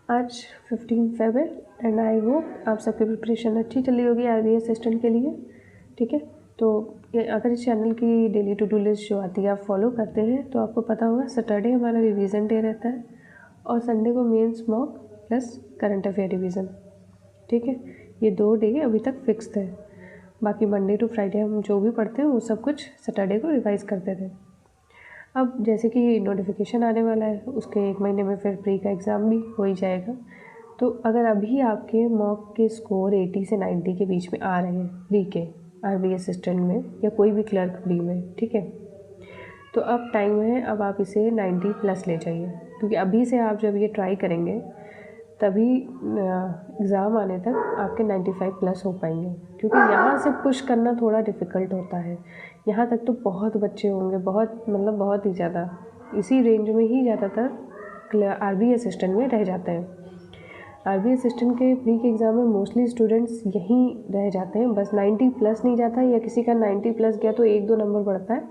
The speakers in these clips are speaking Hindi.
आज 15 फेब है एंड आई होप आप सबकी प्रिपरेशन अच्छी चली होगी RBI असिस्टेंट के लिए। ठीक है, तो अगर इस चैनल की डेली टू डू लिस्ट जो आती है आप फॉलो करते हैं तो आपको पता होगा सैटरडे हमारा रिवीजन डे रहता है और संडे को mains mock plus current affair revision. ठीक है, ये 2 डे अभी तक फिक्स्ड है। बाकी मंडे टू फ्राइडे हम जो भी पढ़ते हैं वो सब कुछ सैटरडे को रिवाइज करते थे। अब जैसे कि नोटिफिकेशन आने वाला है उसके 1 महीने में फिर प्री का एग्ज़ाम भी हो ही जाएगा। तो अगर अभी आपके मॉक के स्कोर 80 से 90 के बीच में आ रहे हैं प्री के RBI असिस्टेंट में या कोई भी क्लर्क प्री में, ठीक है, तो अब टाइम है, अब आप इसे 90 प्लस ले जाइए, क्योंकि अभी से आप जब ये ट्राई करेंगे तभी एग्ज़ाम आने तक आपके 95 प्लस हो पाएंगे, क्योंकि यहाँ से पुश करना थोड़ा डिफ़िकल्ट होता है। यहाँ तक तो बहुत बच्चे होंगे, बहुत ही ज़्यादा, इसी रेंज में ही ज़्यादातर RBI असिस्टेंट में रह जाते हैं। RBI असिस्टेंट के प्री के एग्ज़ाम में मोस्टली स्टूडेंट्स यहीं रह जाते हैं, बस 90 प्लस नहीं जाता है, या किसी का 90 प्लस गया तो 1-2 नंबर बढ़ता है,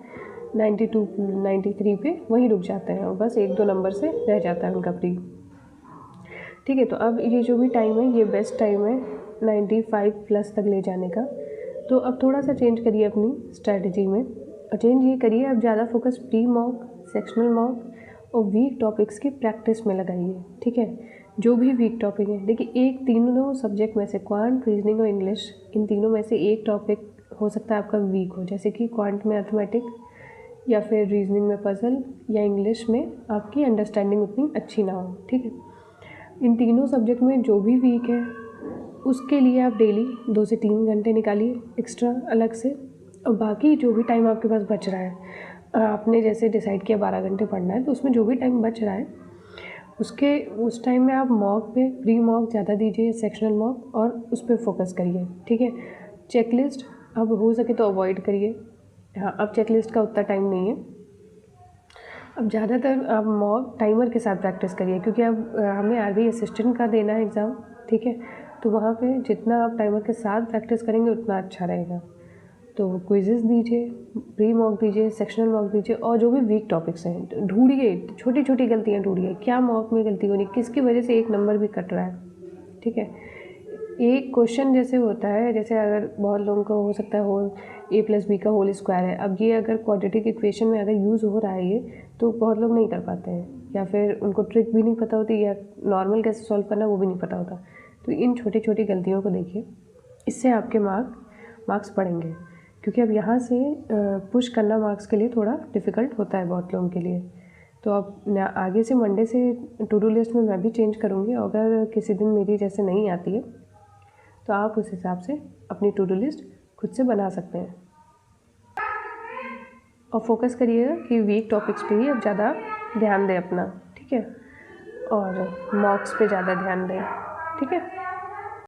92 93 पे वहीं रुक जाते हैं और बस 1-2 नंबर से रह जाता है उनका प्री। ठीक है, तो अब ये जो भी टाइम है ये बेस्ट टाइम है 95 प्लस तक ले जाने का। तो अब थोड़ा सा चेंज करिए अपनी स्ट्रैटेजी में, और चेंज ये करिए अब ज़्यादा focus pre mock, sectional mock और वीक टॉपिक्स की प्रैक्टिस में लगाइए। ठीक है, जो भी वीक टॉपिक है, देखिए एक तीनों सब्जेक्ट में से क्वांट, रीजनिंग और इंग्लिश, इन तीनों में से एक टॉपिक हो सकता है आपका वीक हो, जैसे कि क्वांट में मैथमेटिक या फिर रीजनिंग में पजल या इंग्लिश में आपकी अंडरस्टैंडिंग उतनी अच्छी ना हो। ठीक है, इन तीनों सब्जेक्ट में जो भी वीक है उसके लिए आप डेली 2 से 3 घंटे निकालिए एक्स्ट्रा अलग से, और बाकी जो भी टाइम आपके पास बच रहा है, आपने जैसे डिसाइड किया 12 घंटे पढ़ना है तो उसमें जो भी टाइम बच रहा है उस टाइम में आप मॉक पे, प्री मॉक ज़्यादा दीजिए, सेक्शनल मॉक, और उस पर फोकस करिए। ठीक है, चेकलिस्ट अब हो सके तो अवॉइड करिए। हाँ, अब चेकलिस्ट का उतना टाइम नहीं है, अब ज़्यादातर आप मॉक टाइमर के साथ प्रैक्टिस करिए, क्योंकि अब हमें RBI असिस्टेंट का देना है एग्ज़ाम। ठीक है, तो वहाँ पे जितना आप टाइमर के साथ प्रैक्टिस करेंगे उतना अच्छा रहेगा। तो क्विज़ेस दीजिए, प्री मॉक दीजिए, सेक्शनल मॉक दीजिए, और जो भी वीक टॉपिक्स हैं ढूंढिए, छोटी छोटी गलतियाँ ढूंढिए, क्या मॉक में गलती होनी, किसकी वजह से 1 नंबर भी कट रहा है। ठीक है, एक क्वेश्चन जैसे होता है, जैसे अगर बहुत लोगों को हो सकता है होल A+B का होल स्क्वायर है, अब ये अगर क्वाड्रेटिक इक्वेशन में अगर यूज़ हो रहा है ये, तो बहुत लोग नहीं कर पाते हैं, या फिर उनको ट्रिक भी नहीं पता होती, या नॉर्मल कैसे सॉल्व करना वो भी नहीं पता होता। तो इन छोटी छोटी गलतियों को देखिए, इससे आपके मार्क्स बढ़ेंगे, क्योंकि अब यहाँ से पुश करना मार्क्स के लिए थोड़ा डिफ़िकल्ट होता है बहुत लोगों के लिए। तो अब आगे से मंडे से टू डू लिस्ट में मैं भी चेंज करूँगी, अगर किसी दिन मेरी जैसे नहीं आती है तो आप उस हिसाब से अपनी टू डू लिस्ट खुद से बना सकते हैं। और फोकस करिएगा कि वीक टॉपिक्स पे ही अब ज़्यादा ध्यान दें अपना। ठीक है, और मॉक्स पे ज़्यादा ध्यान दें। ठीक है।